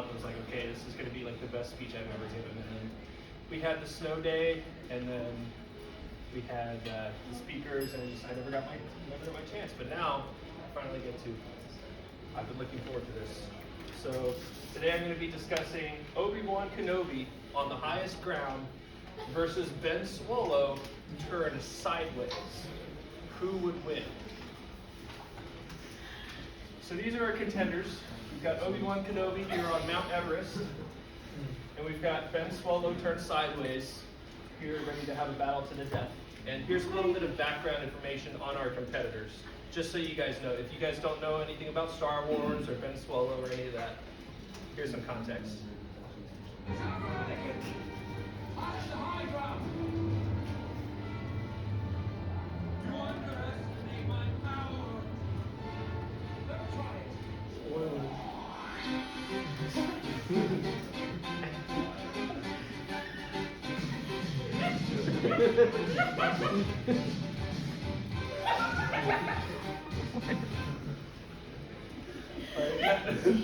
and was like, okay, this is going to be like the best speech I've ever given. And then we had the snow day, and then we had the speakers, and I never got my chance. But now I finally get to. I've been looking forward to this. So today I'm going to be discussing Obi-Wan Kenobi on the highest ground versus Ben Swolo turned sideways. Who would win? So these are our contenders. We've got Obi-Wan Kenobi here on Mount Everest, and we've got Ben Swolo turned sideways here, ready to have a battle to the death. And here's a little bit of background information on our competitors, just so you guys know. If you guys don't know anything about Star Wars or Ben Swolo or any of that, here's some context.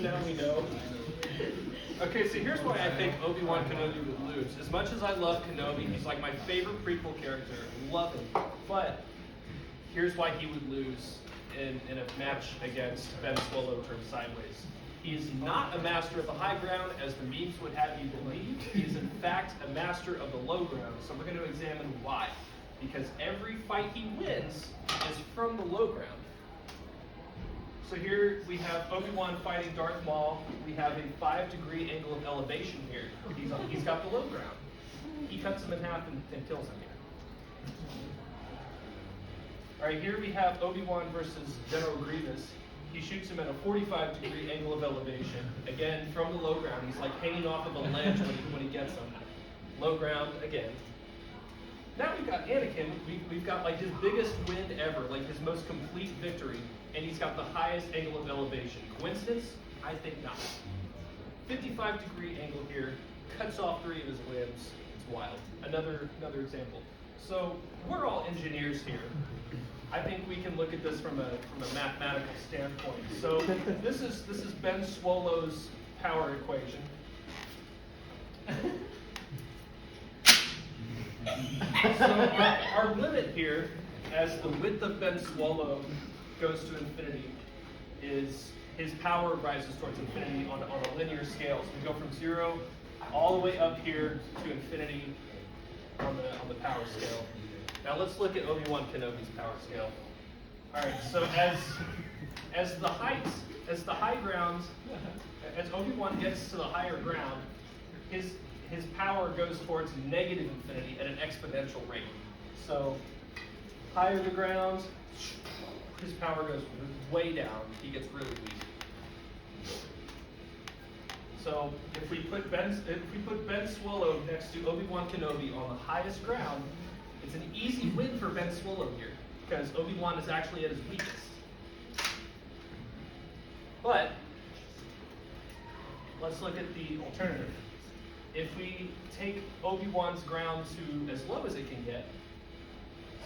Now we know. Okay, so here's why I think Obi-Wan Kenobi would lose. As much as I love Kenobi, he's like my favorite prequel character. Love him. But here's why he would lose in a match against Ben Swolo turned sideways. He is not a master of the high ground, as the memes would have you believe. He is in fact a master of the low ground. So we're going to examine why. Because every fight he wins is from the low ground. So here we have Obi-Wan fighting Darth Maul. We have a 5-degree angle of elevation here. He's got the low ground. He cuts him in half and kills him here. All right, here we have Obi-Wan versus General Grievous. He shoots him at a 45-degree angle of elevation. Again, from the low ground. He's like hanging off of a ledge when he gets him. Low ground again. Now we've got Anakin. We've got like his biggest win ever, like his most complete victory, and he's got the highest angle of elevation. Coincidence? I think not. 55-degree angle here, cuts off 3 of his limbs. It's wild. Another example. So we're all engineers here. I think we can look at this from a mathematical standpoint. So this is Ben Swolo's power equation. So our limit here, as the width of Ben Swolo goes to infinity, is his power rises towards infinity on a linear scale. So we go from 0 all the way up here to infinity on the power scale. Now let's look at Obi-Wan Kenobi's power scale. All right, so as Obi-Wan gets to the higher ground, his power goes towards negative infinity at an exponential rate. So higher the ground, his power goes way down. He gets really weak. So if we put Ben Swolo next to Obi-Wan Kenobi on the highest ground, it's an easy win for Ben Swolo here, because Obi-Wan is actually at his weakest. But let's look at the alternative. If we take Obi-Wan's ground to as low as it can get,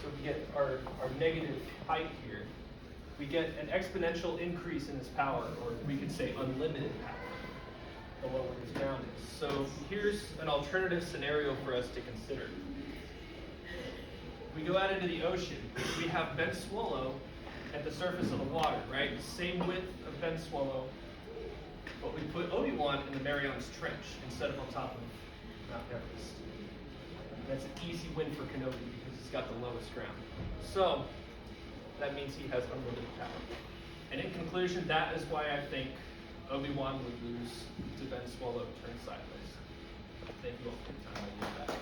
so we get our negative height here, we get an exponential increase in his power, or we could say unlimited power, the lower his ground is. So here's an alternative scenario for us to consider. We go out into the ocean. We have Ben Swolo at the surface of the water, right? Same width of Ben Swolo, but we put Obi-Wan in the Marianas Trench instead of on top of Mount Everest. That's an easy win for Kenobi because he's got the lowest ground. So that means he has unlimited power. And in conclusion, that is why I think Obi-Wan would lose to Ben Swolo turned sideways. Thank you all for your time. I